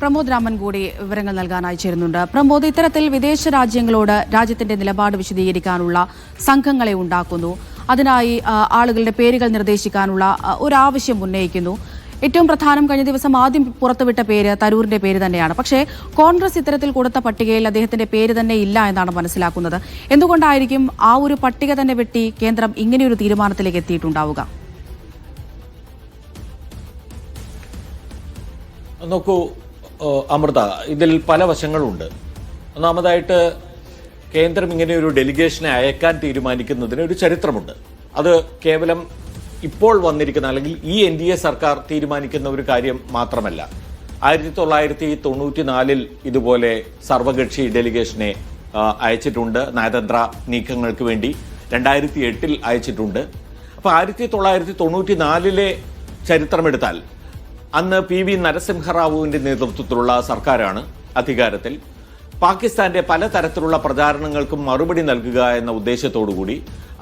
പ്രമോദ് രാമൻ കൂടി വിവരങ്ങൾ നൽകാനായി ചേരുന്നുണ്ട്. പ്രമോദ്, ഇത്തരത്തിൽ വിദേശ രാജ്യങ്ങളോട് രാജ്യത്തിന്റെ നിലപാട് വിശദീകരിക്കാനുള്ള സംഘങ്ങളെ ഉണ്ടാക്കുന്നു, അതിനായി ആളുകളുടെ പേരുകൾ നിർദ്ദേശിക്കാനുള്ള ഒരു ആവശ്യം ഉന്നയിക്കുന്നു. ഏറ്റവും പ്രധാനം, കഴിഞ്ഞ ദിവസം ആദ്യം പുറത്തുവിട്ട പേര് തരൂരിന്റെ പേര് തന്നെയാണ്. പക്ഷേ കോൺഗ്രസ് ഇത്തരത്തിൽ കൊടുത്ത പട്ടികയിൽ അദ്ദേഹത്തിന്റെ പേര് തന്നെ ഇല്ല എന്നാണ് മനസ്സിലാക്കുന്നത്. എന്തുകൊണ്ടായിരിക്കും ആ ഒരു പട്ടിക തന്നെ വെട്ടി കേന്ദ്രം ഇങ്ങനെയൊരു തീരുമാനത്തിലേക്ക് എത്തിയിട്ടുണ്ടാവുക? നോക്കൂ അമൃത, ഇതിൽ പല വശങ്ങളുണ്ട്. ഒന്നാമതായിട്ട് കേന്ദ്രം ഇങ്ങനെ ഒരു ഡെലിഗേഷനെ അയക്കാൻ തീരുമാനിക്കുന്നതിന് ഒരു ചരിത്രമുണ്ട്. അത് കേവലം ഇപ്പോൾ വന്നിരിക്കുന്ന അല്ലെങ്കിൽ ഈ NDA സർക്കാർ തീരുമാനിക്കുന്ന ഒരു കാര്യം മാത്രമല്ല. 1994 ഇതുപോലെ സർവകക്ഷി ഡെലിഗേഷനെ അയച്ചിട്ടുണ്ട് നയതന്ത്ര നീക്കങ്ങൾക്ക് വേണ്ടി. 2008 അയച്ചിട്ടുണ്ട്. അപ്പോൾ 1994 ചരിത്രമെടുത്താൽ അന്ന് PV നരസിംഹറാവുവിന്റെ നേതൃത്വത്തിലുള്ള സർക്കാരാണ് അധികാരത്തിൽ. പാകിസ്ഥാന്റെ പലതരത്തിലുള്ള പ്രചാരണങ്ങൾക്കും മറുപടി നൽകുക എന്ന ഉദ്ദേശത്തോടുകൂടി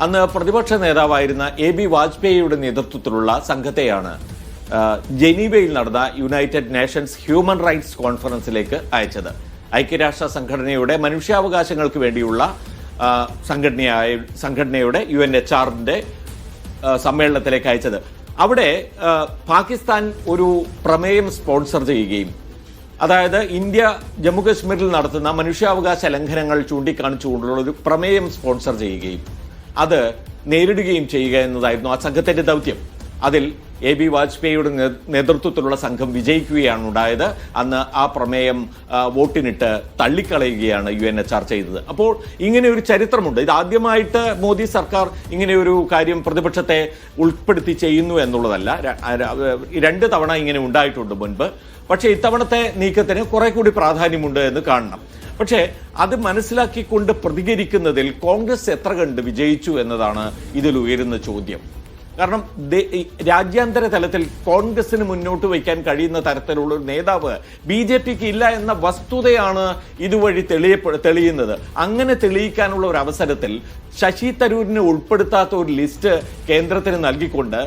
അന്ന് പ്രതിപക്ഷ നേതാവായിരുന്ന AB വാജ്പേയിയുടെ നേതൃത്വത്തിലുള്ള സംഘത്തെയാണ് ജനീവയിൽ നടന്ന യുണൈറ്റഡ് നേഷൻസ് ഹ്യൂമൻ റൈറ്റ്സ് കോൺഫറൻസിലേക്ക് അയച്ചത്. ഐക്യരാഷ്ട്ര സംഘടനയുടെ മനുഷ്യാവകാശങ്ങൾക്ക് വേണ്ടിയുള്ള സംഘടനയുടെ UNHRന്റെ സമ്മേളനത്തിലേക്ക് അയച്ചത്. അവിടെ പാകിസ്ഥാൻ ഒരു പ്രമേയം സ്പോൺസർ ചെയ്യുകയും, അതായത് ഇന്ത്യ ജമ്മുകശ്മീരിൽ നടത്തുന്ന മനുഷ്യാവകാശ ലംഘനങ്ങൾ ചൂണ്ടിക്കാണിച്ചുകൊണ്ടുള്ള ഒരു പ്രമേയം സ്പോൺസർ ചെയ്യുകയും അത് നേരിടുകയും ചെയ്യുക എന്നതായിരുന്നു ആ സംഘത്തിന്റെ ദൗത്യം. അതിൽ AB വാജ്പേയിയുടെ നേതൃത്വത്തിലുള്ള സംഘം വിജയിക്കുകയാണ് ഉണ്ടായത്. അന്ന് ആ പ്രമേയം വോട്ടിനിട്ട് തള്ളിക്കളയുകയാണ് UNHR ചെയ്തത്. അപ്പോൾ ഇങ്ങനെ ഒരു ചരിത്രമുണ്ട്. ഇത് ആദ്യമായിട്ട് മോദി സർക്കാർ ഇങ്ങനെ ഒരു കാര്യം പ്രതിപക്ഷത്തെ ഉൾപ്പെടുത്തി ചെയ്യുന്നു എന്നുള്ളതല്ല. 2 തവണ ഇങ്ങനെ ഉണ്ടായിട്ടുണ്ട് മുൻപ്. പക്ഷേ ഇത്തവണത്തെ നീക്കത്തിന് കുറെ കൂടി പ്രാധാന്യമുണ്ട് എന്ന് കാണണം. പക്ഷേ അത് മനസ്സിലാക്കിക്കൊണ്ട് പ്രതികരിക്കുന്നതിൽ കോൺഗ്രസ് എത്ര കണ്ട് വിജയിച്ചു എന്നതാണ് ഇതിൽ ഉയരുന്ന ചോദ്യം. കാരണം രാജ്യാന്തര തലത്തിൽ കോൺഗ്രസിന് മുന്നോട്ട് വയ്ക്കാൻ കഴിയുന്ന തരത്തിലുള്ള ഒരു നേതാവ് BJPക്ക് ഇല്ല എന്ന വസ്തുതയാണ് ഇതുവഴി തെളിയുന്നത്. അങ്ങനെ തെളിയിക്കാനുള്ള ഒരു അവസരത്തിൽ ശശി തരൂരിനെ ഉൾപ്പെടുത്താത്ത ഒരു ലിസ്റ്റ് കേന്ദ്രത്തിന് നൽകിക്കൊണ്ട്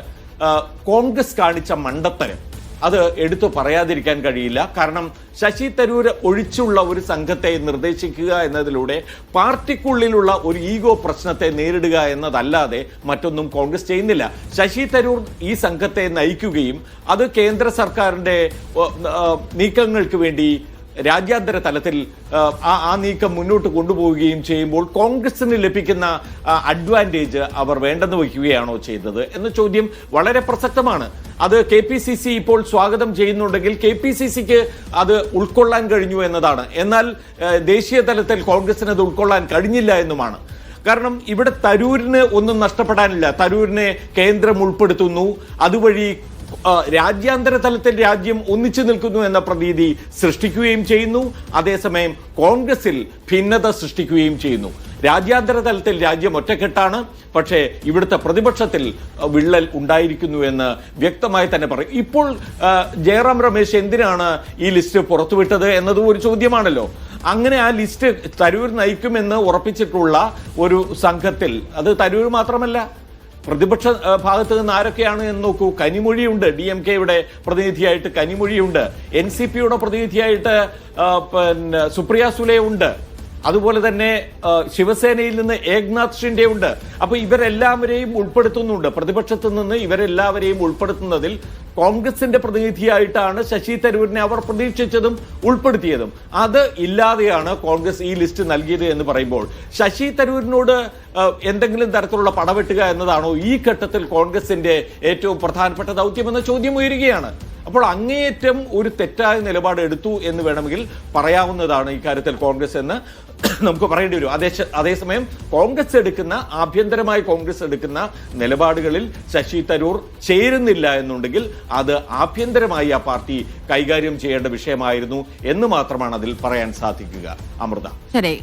കോൺഗ്രസ് കാണിച്ച മണ്ടത്തരം അത് എടുത്തു പറയാതിരിക്കാൻ കഴിയില്ല. കാരണം ശശി തരൂർ ഒഴിച്ചുള്ള ഒരു സംഘത്തെ നിർദ്ദേശിക്കുക എന്നതിലൂടെ പാർട്ടിക്കുള്ളിലുള്ള ഒരു ഈഗോ പ്രശ്നത്തെ നേരിടുക എന്നതല്ലാതെ മറ്റൊന്നും കോൺഗ്രസ് ചെയ്യുന്നില്ല. ശശി തരൂർ ഈ സംഘത്തെ നയിക്കുകയും അത് കേന്ദ്ര സർക്കാരിന്റെ നീക്കങ്ങൾക്ക് വേണ്ടി രാജ്യാന്തര തലത്തിൽ ആ നീക്കം മുന്നോട്ട് കൊണ്ടുപോവുകയും ചെയ്യുമ്പോൾ കോൺഗ്രസിന് ലഭിക്കുന്ന അഡ്വാൻറ്റേജ് അവർ വേണ്ടെന്ന് വയ്ക്കുകയാണോ ചെയ്തത് എന്ന ചോദ്യം വളരെ പ്രസക്തമാണ്. അത് KPCC ഇപ്പോൾ സ്വാഗതം ചെയ്യുന്നുണ്ടെങ്കിൽ KPCCക്ക് അത് ഉൾക്കൊള്ളാൻ കഴിഞ്ഞു എന്നതാണ്. എന്നാൽ ദേശീയ തലത്തിൽ കോൺഗ്രസിന് അത് ഉൾക്കൊള്ളാൻ കഴിഞ്ഞില്ല എന്നുമാണ്. കാരണം ഇവിടെ തരൂരിന് ഒന്നും നഷ്ടപ്പെടാനില്ല. തരൂരിനെ കേന്ദ്രം ഉൾപ്പെടുത്തുന്നു, അതുവഴി രാജ്യാന്തര തലത്തിൽ രാജ്യം ഒന്നിച്ചു നിൽക്കുന്നു എന്ന പ്രതീതി സൃഷ്ടിക്കുകയും ചെയ്യുന്നു. അതേസമയം കോൺഗ്രസിൽ ഭിന്നത സൃഷ്ടിക്കുകയും ചെയ്യുന്നു. രാജ്യാന്തര തലത്തിൽ രാജ്യം ഒറ്റക്കെട്ടാണ്, പക്ഷേ ഇവിടുത്തെ പ്രതിപക്ഷത്തിൽ വിള്ളൽ ഉണ്ടായിരിക്കുന്നു എന്ന് വ്യക്തമായി തന്നെ പറയും. ഇപ്പോൾ ജയറാം രമേശ് എന്തിനാണ് ഈ ലിസ്റ്റ് പുറത്തുവിട്ടത് എന്നതും ഒരു ചോദ്യമാണല്ലോ. അങ്ങനെ ആ ലിസ്റ്റ് തരൂർ നയിക്കുമെന്ന് ഉറപ്പിച്ചിട്ടുള്ള ഒരു സംഘത്തിൽ അത് തരൂർ മാത്രമല്ല, പ്രതിപക്ഷ ഭാഗത്ത് നിന്ന് ആരൊക്കെയാണ് എന്ന് നോക്കൂ. കനിമൊഴിയുണ്ട്, DMKയുടെ പ്രതിനിധിയായിട്ട് കനിമൊഴിയുണ്ട്, NCPയുടെ പ്രതിനിധിയായിട്ട് സുപ്രിയ സുലെ ഉണ്ട്, അതുപോലെ തന്നെ ശിവസേനയിൽ നിന്ന് ഏക്നാഥ് ഷിൻഡെ ഉണ്ട്. അപ്പൊ ഇവരെല്ലാവരെയും ഉൾപ്പെടുത്തുന്നുണ്ട്. പ്രതിപക്ഷത്തു നിന്ന് ഇവരെല്ലാവരെയും ഉൾപ്പെടുത്തുന്നതിൽ കോൺഗ്രസിന്റെ പ്രതിനിധിയായിട്ടാണ് ശശി തരൂരിനെ അവർ പ്രതീക്ഷിച്ചതും ഉൾപ്പെടുത്തിയതും. അത് ഇല്ലാതെയാണ് കോൺഗ്രസ് ഈ ലിസ്റ്റ് നൽകിയത് എന്ന് പറയുമ്പോൾ ശശി തരൂരിനോട് എന്തെങ്കിലും തരത്തിലുള്ള പടവെട്ടുക എന്നതാണോ ഈ ഘട്ടത്തിൽ കോൺഗ്രസിന്റെ ഏറ്റവും പ്രധാനപ്പെട്ട ദൗത്യമെന്ന ചോദ്യം ഉയരുകയാണ്. അപ്പോൾ അങ്ങേയറ്റം ഒരു തെറ്റായ നിലപാട് എടുത്തു എന്ന് വേണമെങ്കിൽ പറയാവുന്നതാണ് ഇക്കാര്യത്തിൽ കോൺഗ്രസ് എന്ന് നമുക്ക് പറയേണ്ടി വരും. അതേസമയം ആഭ്യന്തരമായി കോൺഗ്രസ് എടുക്കുന്ന നിലപാടുകളിൽ ശശി തരൂർ ചേരുന്നില്ല എന്നുണ്ടെങ്കിൽ അത് ആഭ്യന്തരമായി ആ പാർട്ടി കൈകാര്യം ചെയ്യേണ്ട വിഷയമായിരുന്നു എന്ന് മാത്രമാണ് അതിൽ പറയാൻ സാധിക്കുക. അമൃത. ശരി.